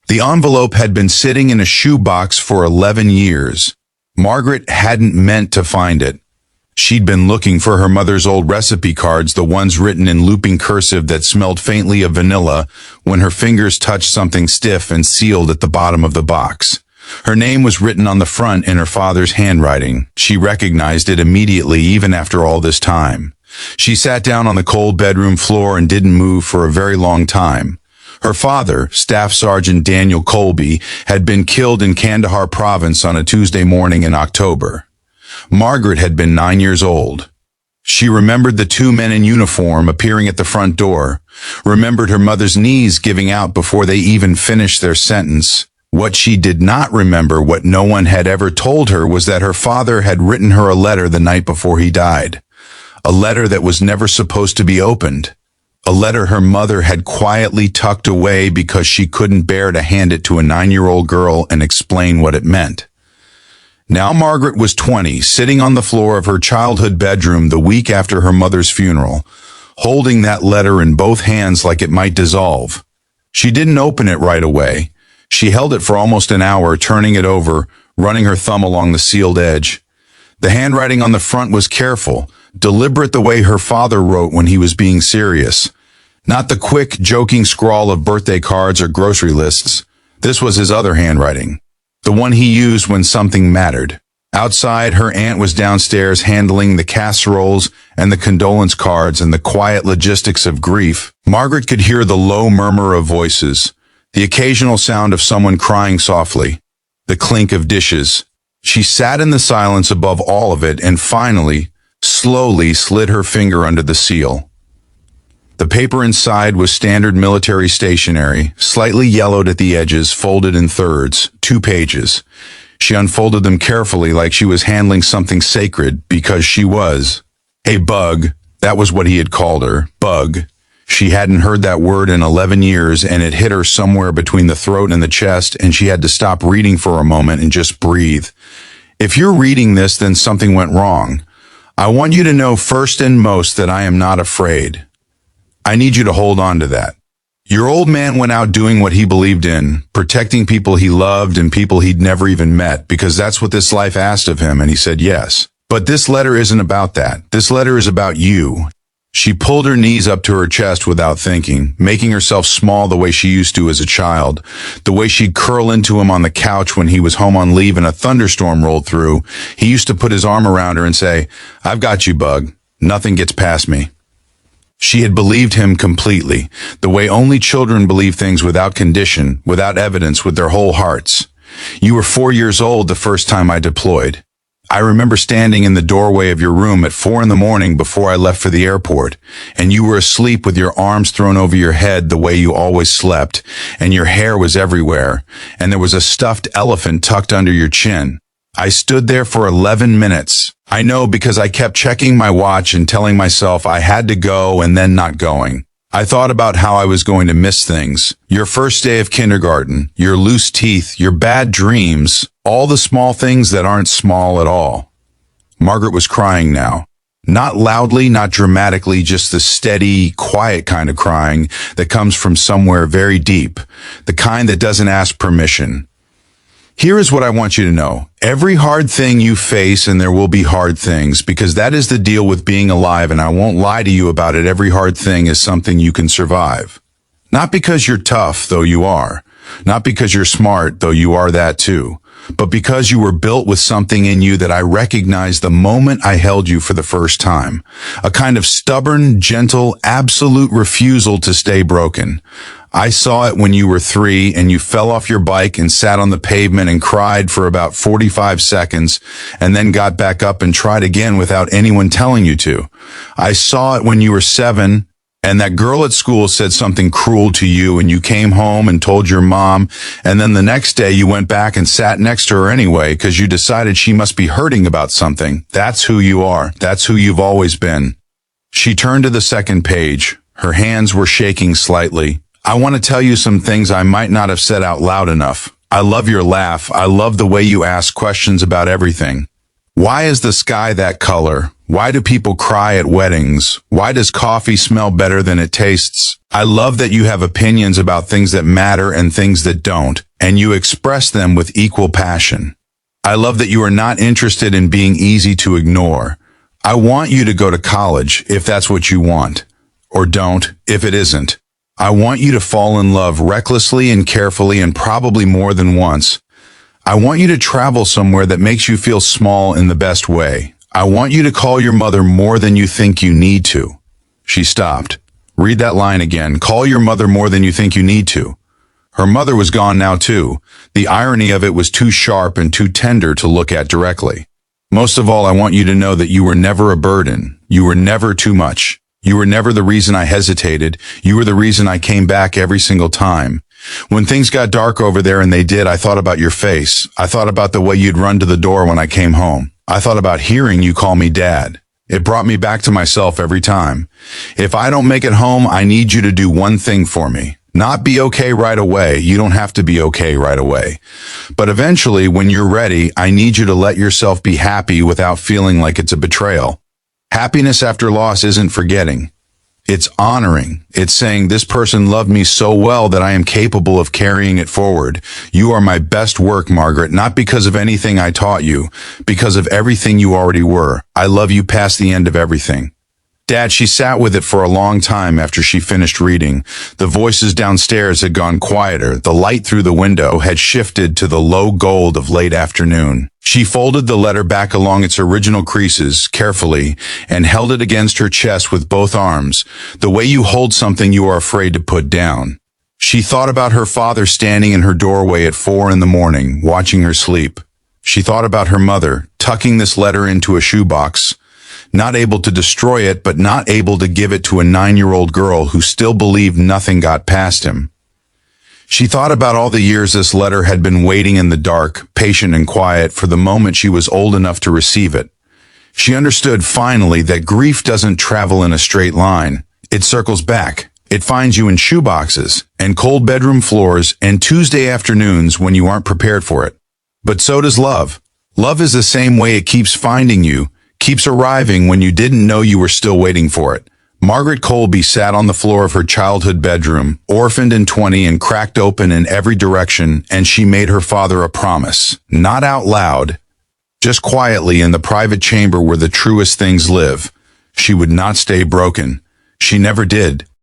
The envelope had been sitting in a shoebox for 11 years. Margaret hadn't meant to find it. She'd been looking for her mother's old recipe cards, the ones written in looping cursive that smelled faintly of vanilla, when her fingers touched something stiff and sealed at the bottom of the box. Her name was written on the front in her father's handwriting. She recognized it immediately, even after all this time. She sat down on the cold bedroom floor and didn't move for a very long time. Her father, Staff Sergeant Daniel Colby, had been killed in Kandahar province on a Tuesday morning in October. Margaret had been 9 years old. She remembered the two men in uniform appearing at the front door, remembered her mother's knees giving out before they even finished their sentence. What she did not remember, what no one had ever told her, was that her father had written her a letter the night before he died. A letter that was never supposed to be opened. A letter her mother had quietly tucked away because she couldn't bear to hand it to a 9-year-old girl and explain what it meant. Now Margaret was 20, sitting on the floor of her childhood bedroom the week after her mother's funeral, holding that letter in both hands like it might dissolve. She didn't open it right away. She held it for almost an hour, turning it over, running her thumb along the sealed edge. The handwriting on the front was careful, deliberate, the way her father wrote when he was being serious. Not the quick, joking scrawl of birthday cards or grocery lists. This was his other handwriting. The one he used when something mattered. Outside, her aunt was downstairs handling the casseroles and the condolence cards and the quiet logistics of grief. Margaret could hear the low murmur of voices, the occasional sound of someone crying softly, the clink of dishes. She sat in the silence above all of it and finally, slowly slid her finger under the seal. The paper inside was standard military stationery, slightly yellowed at the edges, folded in thirds, 2 pages. She unfolded them carefully like she was handling something sacred, because she was. Hey, Bug, that was what he had called her, Bug. She hadn't heard that word in 11 years, and it hit her somewhere between the throat and the chest, and she had to stop reading for a moment and just breathe. If you're reading this, then something went wrong. I want you to know first and most that I am not afraid. I need you to hold on to that. Your old man went out doing what he believed in, protecting people he loved and people he'd never even met, because that's what this life asked of him, and he said yes. But this letter isn't about that. This letter is about you. She pulled her knees up to her chest without thinking, making herself small the way she used to as a child, the way she'd curl into him on the couch when he was home on leave and a thunderstorm rolled through. He used to put his arm around her and say, "I've got you, Bug. Nothing gets past me." She had believed him completely, the way only children believe things without condition, without evidence, with their whole hearts. You were 4 years old the first time I deployed. I remember standing in the doorway of your room at 4 a.m. before I left for the airport, and you were asleep with your arms thrown over your head the way you always slept, and your hair was everywhere, and there was a stuffed elephant tucked under your chin. I stood there for 11 minutes. I know, because I kept checking my watch and telling myself I had to go and then not going. I thought about how I was going to miss things. Your first day of kindergarten, your loose teeth, your bad dreams, all the small things that aren't small at all. Margaret was crying now. Not loudly, not dramatically, just the steady, quiet kind of crying that comes from somewhere very deep, the kind that doesn't ask permission. Here is what I want you to know. Every hard thing you face, and there will be hard things, because that is the deal with being alive, and I won't lie to you about it, every hard thing is something you can survive. Not because you're tough, though you are. Not because you're smart, though you are that too. But because you were built with something in you that I recognized the moment I held you for the first time. A kind of stubborn, gentle, absolute refusal to stay broken. I saw it when you were 3 and you fell off your bike and sat on the pavement and cried for about 45 seconds and then got back up and tried again without anyone telling you to. I saw it when you were 7 and that girl at school said something cruel to you and you came home and told your mom, and then the next day you went back and sat next to her anyway because you decided she must be hurting about something. That's who you are. That's who you've always been. She turned to the second page. Her hands were shaking slightly. I want to tell you some things I might not have said out loud enough. I love your laugh. I love the way you ask questions about everything. Why is the sky that color? Why do people cry at weddings? Why does coffee smell better than it tastes? I love that you have opinions about things that matter and things that don't, and you express them with equal passion. I love that you are not interested in being easy to ignore. I want you to go to college if that's what you want, or don't if it isn't. I want you to fall in love recklessly and carefully and probably more than once. I want you to travel somewhere that makes you feel small in the best way. I want you to call your mother more than you think you need to. She stopped. Read that line again. Call your mother more than you think you need to. Her mother was gone now too. The irony of it was too sharp and too tender to look at directly. Most of all, I want you to know that you were never a burden. You were never too much. You were never the reason I hesitated. You were the reason I came back every single time. When things got dark over there, and they did, I thought about your face. I thought about the way you'd run to the door when I came home. I thought about hearing you call me Dad. It brought me back to myself every time. If I don't make it home, I need you to do one thing for me. Not be okay right away. You don't have to be okay right away. But eventually, when you're ready, I need you to let yourself be happy without feeling like it's a betrayal. Happiness after loss isn't forgetting. It's honoring. It's saying this person loved me so well that I am capable of carrying it forward. You are my best work, Margaret, not because of anything I taught you, because of everything you already were. I love you past the end of everything. Dad, she sat with it for a long time after she finished reading. The voices downstairs had gone quieter. The light through the window had shifted to the low gold of late afternoon. She folded the letter back along its original creases, carefully, and held it against her chest with both arms, the way you hold something you are afraid to put down. She thought about her father standing in her doorway at 4 a.m, watching her sleep. She thought about her mother, tucking this letter into a shoebox, not able to destroy it, but not able to give it to a 9-year-old girl who still believed nothing got past him. She thought about all the years this letter had been waiting in the dark, patient and quiet, for the moment she was old enough to receive it. She understood finally that grief doesn't travel in a straight line. It circles back. It finds you in shoeboxes, and cold bedroom floors, and Tuesday afternoons when you aren't prepared for it. But so does love. Love is the same way. It keeps finding you, keeps arriving when you didn't know you were still waiting for it. Margaret Colby sat on the floor of her childhood bedroom, orphaned and 20 and cracked open in every direction, and she made her father a promise. Not out loud, just quietly in the private chamber where the truest things live. She would not stay broken. She never did.